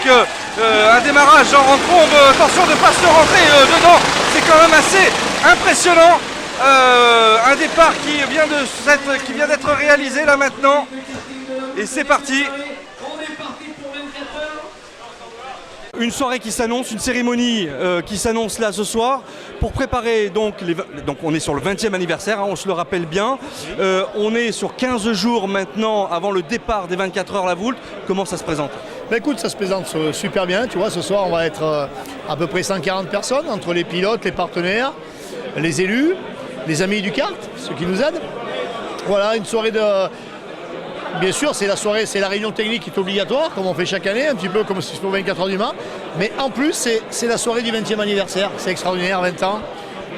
un démarrage en trombe, attention de ne pas se rentrer dedans, c'est quand même assez impressionnant. Un départ qui vient d'être réalisé là maintenant, et c'est parti. Une soirée qui s'annonce, une cérémonie qui s'annonce là ce soir pour préparer donc on est sur le 20e anniversaire, hein, on se le rappelle bien. On est sur 15 jours maintenant avant le départ des 24 heures la Voulte. Comment ça se présente? Bah écoute, ça se présente super bien, tu vois, ce soir on va être à peu près 140 personnes entre les pilotes, les partenaires, les élus, les amis du kart, ceux qui nous aident. Voilà, une soirée de... Bien sûr, c'est la soirée, c'est la réunion technique qui est obligatoire, comme on fait chaque année, un petit peu comme si c'était aux 24 heures du Mans. Mais en plus, c'est la soirée du 20e anniversaire. C'est extraordinaire, 20 ans.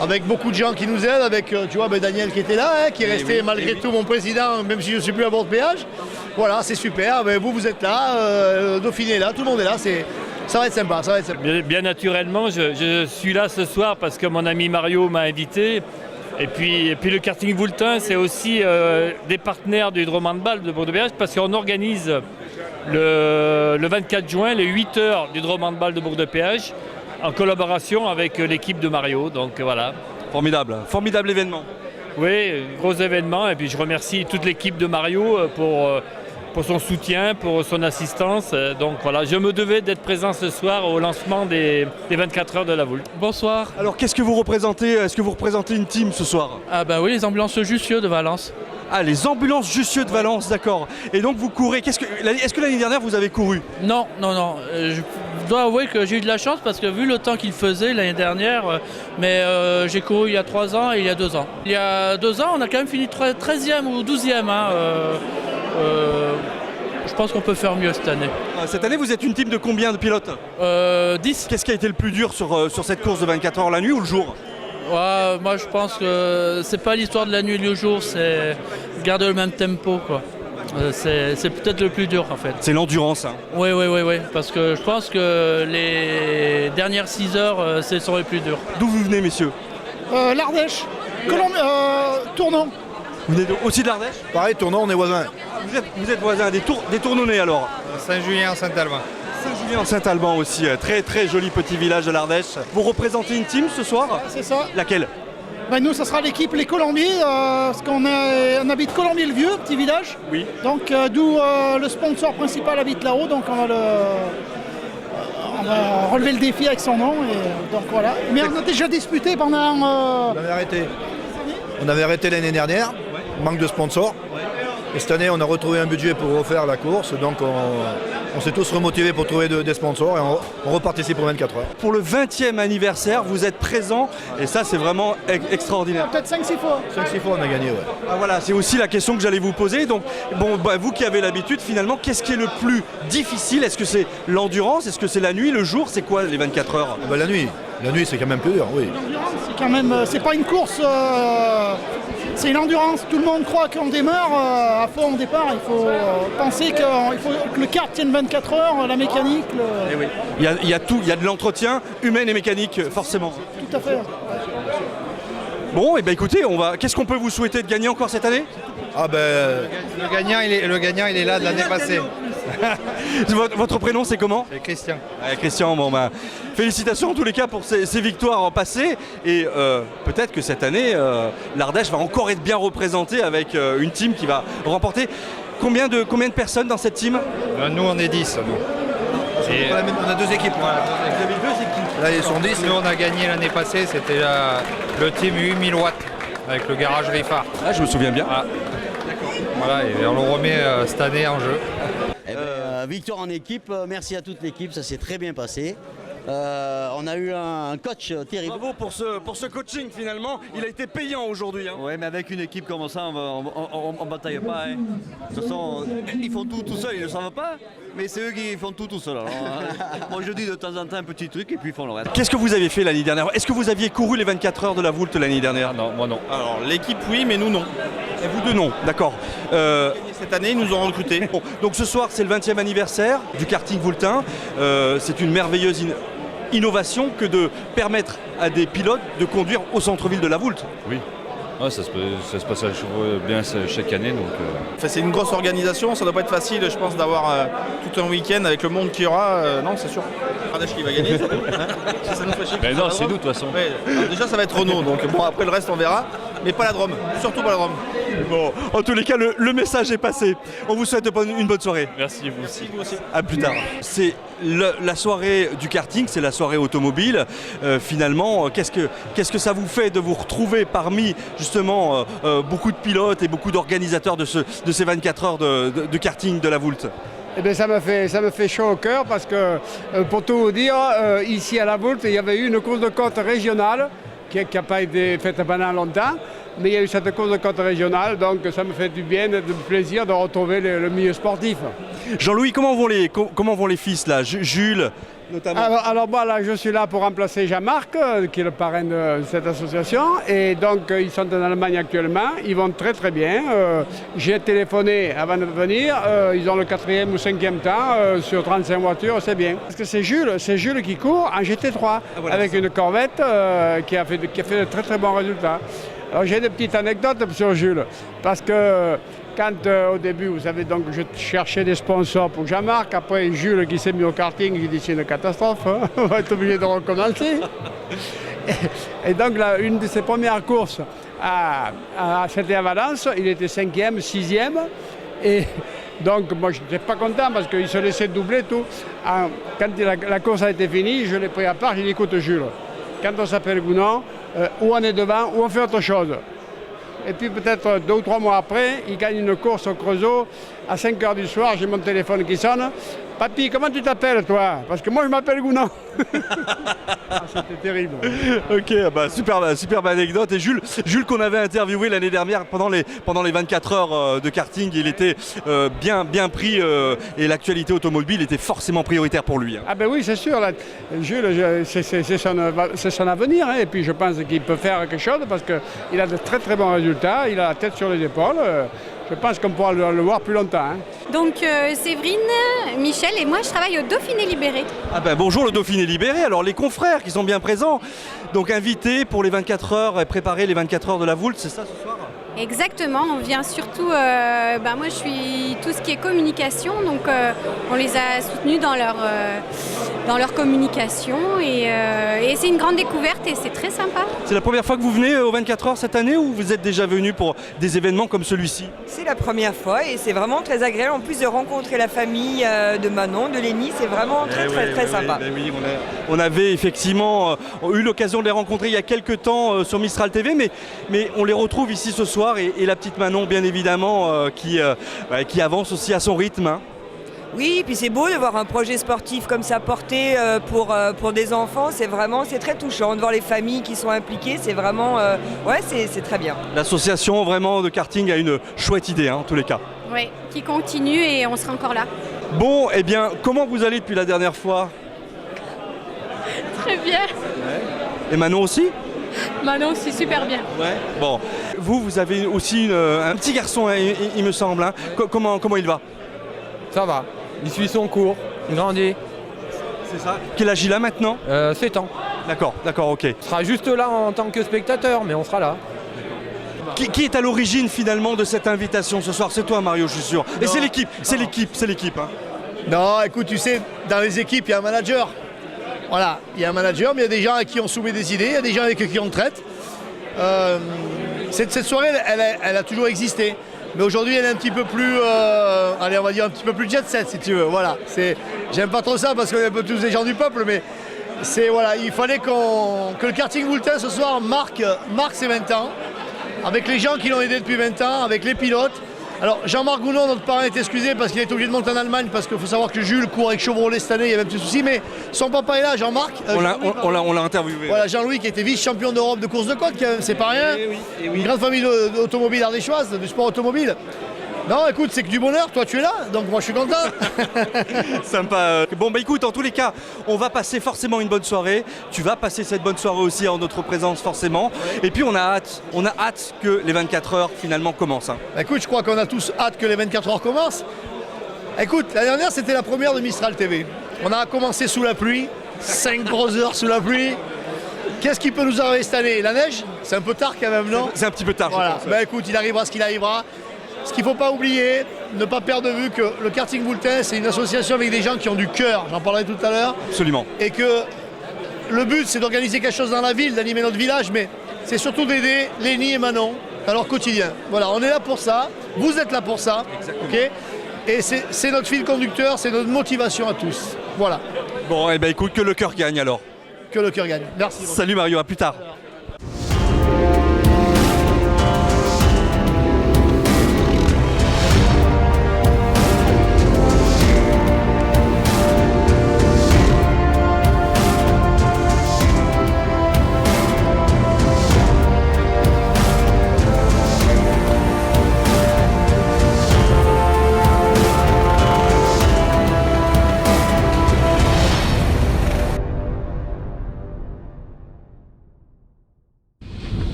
Avec beaucoup de gens qui nous aident, avec tu vois, Daniel qui était là, hein, qui est resté malgré tout mon président, même si je ne suis plus à bord de péage. Voilà, c'est super. Vous êtes là, Dauphiné est là, tout le monde est là. Ça va être sympa, ça va être sympa. Bien naturellement, je suis là ce soir parce que mon ami Mario m'a invité. Et puis le karting Voultin, c'est aussi des partenaires du Drôme-Handball de Bourg-de-Péage parce qu'on organise le 24 juin les 8 heures du Drôme-Handball de Bourg-de-Péage en collaboration avec l'équipe de Mario. Donc voilà. Formidable, formidable événement. Oui, gros événement. Et puis je remercie toute l'équipe de Mario pour son soutien, pour son assistance. Donc voilà, je me devais d'être présent ce soir au lancement des 24 heures de la Voulte. Bonsoir. Alors qu'est-ce que vous représentez? Est-ce que vous représentez une team ce soir? Ah bah oui, les ambulances Jussieu de Valence. Ah, les ambulances Jussieu de Valence, d'accord. Et donc vous courez, est-ce que l'année dernière vous avez couru? Non. Je dois avouer que j'ai eu de la chance parce que vu le temps qu'il faisait l'année dernière, j'ai couru il y a 3 ans et il y a 2 ans. Il y a 2 ans, on a quand même fini 13e ou 12e. Je pense qu'on peut faire mieux cette année. Cette année, vous êtes une team de combien de pilotes? 10. Qu'est-ce qui a été le plus dur sur cette course de 24 heures, la nuit ou le jour? Ouais, moi je pense que c'est pas l'histoire de la nuit et du jour, c'est garder le même tempo, quoi. C'est peut-être le plus dur en fait. C'est l'endurance. Hein. Oui, parce que je pense que les dernières 6 heures, ce sont les plus dures. D'où vous venez, messieurs? L'Ardèche, Tournon. Vous venez aussi de l'Ardèche? Pareil, Tournon, on est voisins. Vous êtes voisins, des Tournonnais alors? Saint-Julien, Saint-Alban. Saint-Julien, Saint-Alban aussi, très très joli petit village de l'Ardèche. Vous représentez une team ce soir? C'est ça. Laquelle? Nous, ça sera l'équipe Les Colombiers, parce qu'on habite Colombier-le-Vieux, petit village. Oui. Donc d'où le sponsor principal habite là-haut, donc on va relever le défi avec son nom. Et, donc voilà. Mais on a déjà disputé pendant... On avait arrêté l'année dernière, manque de sponsors. Et cette année, on a retrouvé un budget pour refaire la course, donc on s'est tous remotivés pour trouver des sponsors et on reparticipe pour 24 heures. Pour le 20e anniversaire, vous êtes présents et ça c'est vraiment extraordinaire. Peut-être 5-6 fois. 5-6 fois on a gagné, ouais. Ah, voilà, c'est aussi la question que j'allais vous poser. Donc, vous qui avez l'habitude, finalement, qu'est-ce qui est le plus difficile? Est-ce que c'est l'endurance? Est-ce que c'est la nuit, le jour? C'est quoi les 24 heures? La nuit c'est quand même plus dur, oui. L'endurance, c'est quand même... c'est pas une course... C'est une endurance, tout le monde croit qu'on démarre à fond au départ, il faut penser qu'il faut que le kart tienne 24 heures, la mécanique... Eh oui. Il y a tout, il y a de l'entretien humain et mécanique, forcément. Tout à fait. Bon, et écoutez, qu'est-ce qu'on peut vous souhaiter de gagner encore cette année? Le gagnant il est là de l'année passée. Votre prénom c'est comment? C'est Christian. Christian, félicitations en tous les cas pour ces victoires passées et peut-être que cette année l'Ardèche va encore être bien représentée avec une team qui va remporter. Combien de personnes dans cette team? Nous on est 10. On a 2 équipes. Voilà. Vous avez 2 équipes. Là ils sont 10. Nous on a gagné l'année passée, c'était le team 8000 watts avec le garage Riffard. Ah, je me souviens bien. Voilà, et on le remet cette année en jeu. Victoire en équipe, merci à toute l'équipe, ça s'est très bien passé. On a eu un coach terrible. Bravo pour ce coaching finalement, il a été payant aujourd'hui. Hein. Oui, mais avec une équipe comme ça, on ne bataille pas. Hein. De toute façon, ils font tout seuls, ils ne le savent pas, mais c'est eux qui font tout seuls. Moi je dis de temps en temps un petit truc et puis ils font le reste. Qu'est-ce que vous avez fait l'année dernière? Est-ce que vous aviez couru les 24 heures de la Voulte l'année dernière? Non, moi non. Alors l'équipe oui, mais nous non. Et vous deux non, d'accord. Cette année ils nous ont recrutés. Bon, donc ce soir c'est le 20e anniversaire du karting Voultin. C'est une merveilleuse innovation que de permettre à des pilotes de conduire au centre-ville de la Voulte. Oui, Ouais, ça se passe bien chaque année. Donc, Enfin, c'est une grosse organisation, ça doit pas être facile, je pense, d'avoir tout un week-end avec le monde qu'il y aura. Non, c'est sûr. Ardèche qui va gagner, c'est nous. Hein, ça nous fait chier. mais non, c'est nous de toute façon. Ouais, alors déjà, ça va être Renault, donc bon, après le reste, on verra. Mais pas la Drôme, surtout pas la Drôme. Bon, en tous les cas, le message est passé. On vous souhaite une bonne soirée. Merci, vous aussi. Vous aussi. À plus tard. C'est la soirée du karting, c'est la soirée automobile. Finalement, qu'est-ce que ça vous fait de vous retrouver parmi justement beaucoup de pilotes et beaucoup d'organisateurs de ces 24 heures de karting de la Voulte? Eh bien, ça me fait chaud au cœur parce que, pour tout vous dire, ici à la Voulte, il y avait eu une course de côte régionale qui n'a pas été faite pendant longtemps, mais il y a eu cette course de côte régionale, donc ça me fait du bien, du plaisir de retrouver le milieu sportif. Jean-Louis, comment vont les fils là, Jules notamment? Alors moi, là, je suis là pour remplacer Jean-Marc, qui est le parrain de cette association. Et donc, ils sont en Allemagne actuellement. Ils vont très très bien. J'ai téléphoné avant de venir. Ils ont le 4e ou 5e temps sur 35 voitures. C'est bien. Parce que c'est Jules qui court en GT3 avec une Corvette qui a fait de très très bons résultats. Alors j'ai des petites anecdotes sur Jules. Parce que quand au début, vous savez, donc je cherchais des sponsors pour Jean-Marc, après Jules qui s'est mis au karting, il dit c'est une catastrophe, hein, on va être obligé de recommencer. Et donc là, une de ses premières courses, c'était à Valence, il était 5e, 6e, et donc moi je n'étais pas content parce qu'il se laissait doubler tout. Quand la course a été finie, je l'ai pris à part, j'ai dit écoute Jules, quand on s'appelle Gounon, ou on est devant, ou on fait autre chose. Et puis peut-être 2 ou 3 mois après, il gagne une course au Creusot. À 5h du soir, j'ai mon téléphone qui sonne. Papy, comment tu t'appelles toi? Parce que moi je m'appelle Gounon. C'était terrible. Ok, bah, superbe anecdote. Et Jules qu'on avait interviewé l'année dernière pendant les 24 heures de karting, il était bien pris et l'actualité automobile était forcément prioritaire pour lui. Hein. Ah ben oui, c'est sûr. Là, Jules, c'est son avenir. Hein, et puis je pense qu'il peut faire quelque chose parce qu'il a de très très bons résultats. Il a la tête sur les épaules. Je pense qu'on pourra le voir plus longtemps. Hein. Donc Séverine, Michel et moi je travaille au Dauphiné Libéré. Ah ben bonjour le Dauphiné Libéré, alors les confrères qui sont bien présents, donc invités pour les 24 heures et préparer les 24 heures de la Voulte, c'est ça ce soir? Exactement, on vient surtout, moi je suis tout ce qui est communication, donc on les a soutenus dans leur communication et c'est une grande découverte et c'est très sympa. C'est la première fois que vous venez aux 24 heures cette année ou vous êtes déjà venu pour des événements comme celui-ci? C'est la première fois et c'est vraiment très agréable en plus de rencontrer la famille de Manon, de Lénie, c'est vraiment très sympa. Oui, on avait effectivement eu l'occasion de les rencontrer il y a quelques temps sur Mistral TV, mais on les retrouve ici ce soir et la petite Manon bien évidemment qui avance aussi à son rythme. Hein. Oui, et puis c'est beau de voir un projet sportif comme ça porté pour des enfants, c'est très touchant de voir les familles qui sont impliquées, c'est vraiment, c'est très bien. L'association vraiment de karting a une chouette idée en tous les cas. Oui, qui continue et on sera encore là. Bon, eh bien, comment vous allez depuis la dernière fois? Très bien. Et Manon aussi? Manon aussi, super bien. Ouais. Bon, vous avez aussi un petit garçon, hein, il me semble. Hein. Comment il va? Ça va, il suit son cours, il grandit. C'est ça. Quel âge il a maintenant? 7 ans. D'accord, ok. On sera juste là en tant que spectateur, mais on sera là. Qui est à l'origine finalement de cette invitation ce soir? C'est toi Mario, je suis sûr. Et c'est l'équipe. Hein. Non, écoute, tu sais, dans les équipes, il y a un manager. Voilà, il y a un manager, mais il y a des gens à qui on soumet des idées, il y a des gens avec qui on traite. Cette soirée, elle a toujours existé. Mais aujourd'hui, elle est un petit peu plus, on va dire un petit peu plus jet set, si tu veux. Voilà, j'aime pas trop ça parce qu'on est un peu tous des gens du peuple, mais il fallait que le karting voultain ce soir marque ses 20 ans, avec les gens qui l'ont aidé depuis 20 ans, avec les pilotes. Alors Jean-Marc Gounon, notre parrain, est excusé parce qu'il est obligé de monter en Allemagne parce qu'il faut savoir que Jules court avec Chevrolet cette année, il y avait un petit souci, mais son papa est là, Jean-Marc. On l'a interviewé. Voilà, Jean-Louis qui était vice-champion d'Europe de course de côte, c'est pas rien. Oui. Une grande famille d'automobile ardéchoise, du sport automobile. Non, écoute, c'est que du bonheur, toi tu es là, donc moi je suis content. Sympa. Bon, bah écoute, en tous les cas, on va passer forcément une bonne soirée. Tu vas passer cette bonne soirée aussi en notre présence, forcément. Et puis on a hâte que les 24 heures finalement commencent. Hein. Écoute, je crois qu'on a tous hâte que les 24 heures commencent. Écoute, la dernière c'était la première de Mistral TV. On a commencé sous la pluie, 5 grosses heures sous la pluie. Qu'est-ce qui peut nous arriver cette année? La neige? C'est un peu tard quand même, non? C'est un petit peu tard, Voilà. je pense. Bah écoute, il arrivera ce qu'il arrivera. Ce qu'il ne faut pas oublier, ne pas perdre de vue que le karting Voultin, c'est une association avec des gens qui ont du cœur, j'en parlerai tout à l'heure. Absolument. Et que le but, c'est d'organiser quelque chose dans la ville, d'animer notre village, mais c'est surtout d'aider Lénie et Manon dans leur quotidien. Voilà, on est là pour ça, vous êtes là pour ça, ok? Et c'est notre fil conducteur, c'est notre motivation à tous. Voilà. Bon, eh ben écoute, que le cœur gagne alors. Que le cœur gagne. Merci. Salut Mario, à plus tard.